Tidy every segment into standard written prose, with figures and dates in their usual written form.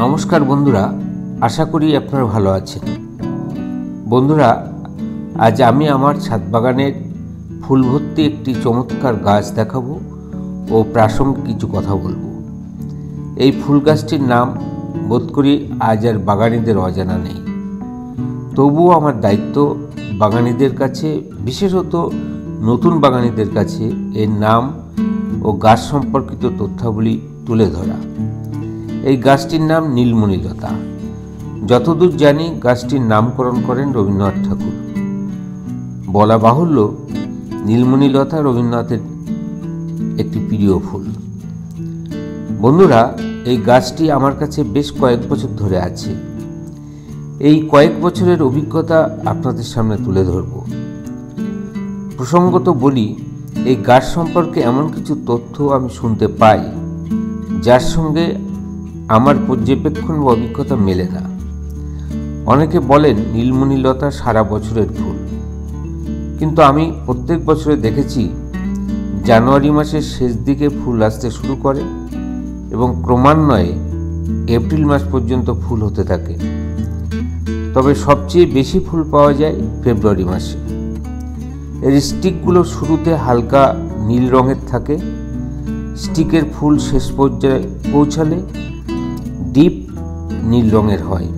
নমস্কার বন্ধুরা, আশা করি আপনারা ভালো আছেন। বন্ধুরা, আজ আমি আমার ছাদ বাগানের ফুল ভর্তি একটি চমৎকার গাছ দেখাবো ও প্রাসঙ্গিক কিছু কথা বলবো। এই ফুল গাছটির নাম বোধ করি আজ আর বাগানীদের অজানা নেই। তবুও আমার দায়িত্ব বাগানীদের কাছে, বিশেষত নতুন বাগানীদের কাছে এর নাম ও গাছ সম্পর্কিত তথ্যাবলী তুলে ধরা। এই গাছটির নাম নীলমণিলতা। যতদূর জানি গাছটির নামকরণ করেন রবীন্দ্রনাথ ঠাকুর। বলা বাহুল্য, নীলমণিলতা রবীন্দ্রনাথের একটি প্রিয় ফুল। বন্ধুরা, এই গাছটি আমার কাছে বেশ কয়েক বছর ধরে আছে। এই কয়েক বছরের অভিজ্ঞতা আপনাদের সামনে তুলে ধরব। প্রসঙ্গত বলি, এই গাছ সম্পর্কে এমন কিছু তথ্য আমি শুনতে পাই যার সঙ্গে আমার পর্যবেক্ষণ বা অভিজ্ঞতা মেলে না। অনেকে বলেন নীলমণিলতা সারা বছরের ফুল, কিন্তু আমি প্রত্যেক বছরে দেখেছি জানুয়ারি মাসের শেষ দিকে ফুল আসতে শুরু করে এবং ক্রমান্বয়ে এপ্রিল মাস পর্যন্ত ফুল হতে থাকে। তবে সবচেয়ে বেশি ফুল পাওয়া যায় ফেব্রুয়ারি মাসে। এর স্টিকগুলো শুরুতে হালকা নীল রঙের থাকে। স্টিকের ফুল শেষ পর্যায়ে পৌঁছালে ডিপ নীল রঙের হয়।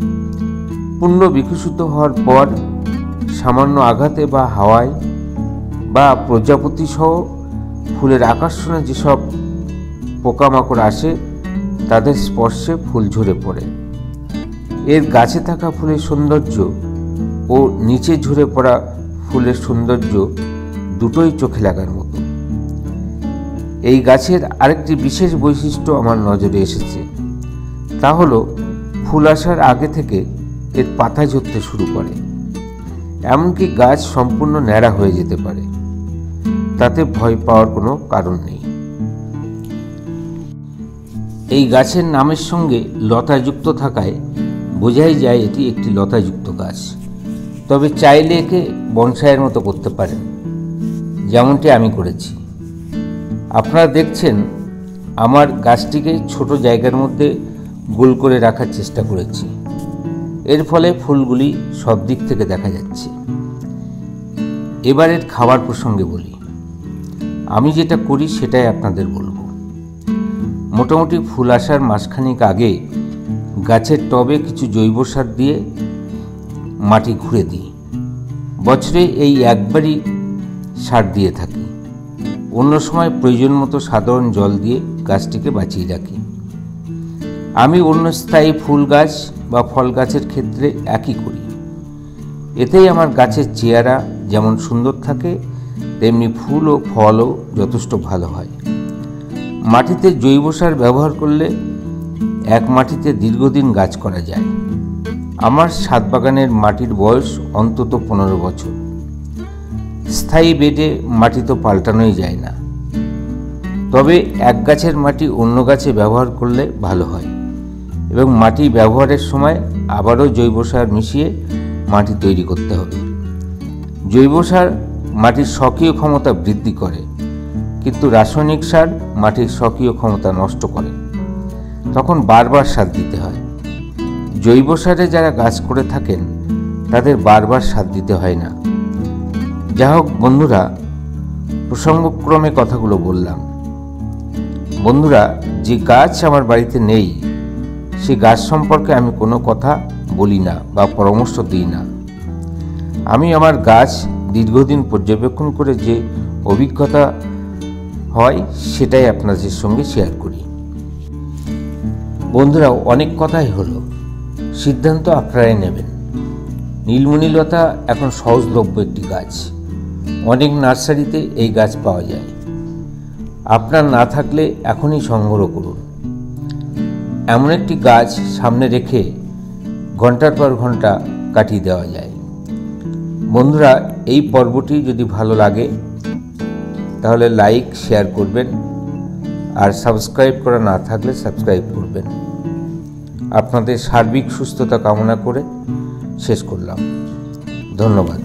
পূর্ণ বিকশিত হওয়ার পর সামান্য আঘাতে বা হাওয়ায় বা প্রজাপতি সহ ফুলের আকর্ষণে যেসব পোকামাকড় আসে তাদের স্পর্শে ফুল ঝরে পড়ে। এর গাছে থাকা ফুলের সৌন্দর্য ও নিচে ঝরে পড়া ফুলের সৌন্দর্য দুটোই চোখে লাগার মতো। এই গাছের আরেকটি বিশেষ বৈশিষ্ট্য আমার নজরে এসেছে, তা হলো ফুল আসার আগে থেকে এর পাতা ঝরতে শুরু করে। এমনকি গাছ সম্পূর্ণ ন্যাড়া হয়ে যেতে পারে, তাতে ভয় পাওয়ার কোনো কারণ নেই। এই গাছের নামের সঙ্গে লতা যুক্ত থাকায় বোঝাই যায় এটি একটি লতাযুক্ত গাছ। তবে চাইলে একে বনসাইয়ের মতো করতে পারেন, যেমনটি আমি করেছি। আপনারা দেখছেন আমার গাছটিকে ছোট জায়গার মধ্যে গোল করে রাখার চেষ্টা করেছি। এর ফলে ফুলগুলি সব দিক থেকে দেখা যাচ্ছে। এবারের খাবার প্রসঙ্গে বলি। আমি যেটা করি সেটাই আপনাদের বলবো। মোটামুটি ফুল আসার মাসখানেক আগে গাছের টবে কিছু জৈব সার দিয়ে মাটি ঘুরে দিই। বছরে এই একবারই সার দিয়ে থাকি। অন্য সময় প্রয়োজন মতো সাধারণ জল দিয়ে গাছটিকে বাঁচিয়ে রাখি। আমি অন্য স্থায়ী ফুল গাছ বা ফল গাছের ক্ষেত্রে একই করি। এতেই আমার গাছের চেহারা যেমন সুন্দর থাকে, তেমনি ফুল ও ফলও যথেষ্ট ভালো হয়। মাটিতে জৈব সার ব্যবহার করলে এক মাটিতে দীর্ঘদিন গাছ করা যায়। আমার ছাদ বাগানের মাটির বয়স অন্তত 15 বছর। স্থায়ী বেডে মাটি তো পাল্টানোই যায় না। তবে এক গাছের মাটি অন্য গাছে ব্যবহার করলে ভালো হয় এবং মাটি ব্যবহারের সময় আবারও জৈব সার মিশিয়ে মাটি তৈরি করতে হবে। জৈব সার মাটির স্বকীয় ক্ষমতা বৃদ্ধি করে, কিন্তু রাসায়নিক সার মাটির স্বকীয় ক্ষমতা নষ্ট করে। তখন বারবার সার দিতে হয়। জৈব সারে যারা গাছ করে থাকেন তাদের বারবার সার দিতে হয় না। যা হোক বন্ধুরা, প্রসঙ্গক্রমে কথাগুলো বললাম। বন্ধুরা, যে গাছ আমার বাড়িতে নেই সে গাছ সম্পর্কে আমি কোনো কথা বলি না বা পরামর্শ দিই না। আমি আমার গাছ দীর্ঘদিন পর্যবেক্ষণ করে যে অভিজ্ঞতা হয় সেটাই আপনাদের সঙ্গে শেয়ার করি। বন্ধুরা, অনেক কথাই হলো, সিদ্ধান্ত আপনারাই নেবেন। নীলমণিলতা এখন সহজলভ্য একটি গাছ। অনেক নার্সারিতে এই গাছ পাওয়া যায়। আপনার না থাকলে এখনই সংগ্রহ করুন। এমন একটি গাছ সামনে রেখে ঘন্টার পর ঘন্টা কাটিয়ে দেওয়া যায়। বন্ধুরা, এই পর্বটি যদি ভালো লাগে তাহলে লাইক শেয়ার করবেন, আর সাবস্ক্রাইব করা না থাকলে সাবস্ক্রাইব করবেন। আপনাদের সার্বিক সুস্থতা কামনা করে শেষ করলাম। ধন্যবাদ।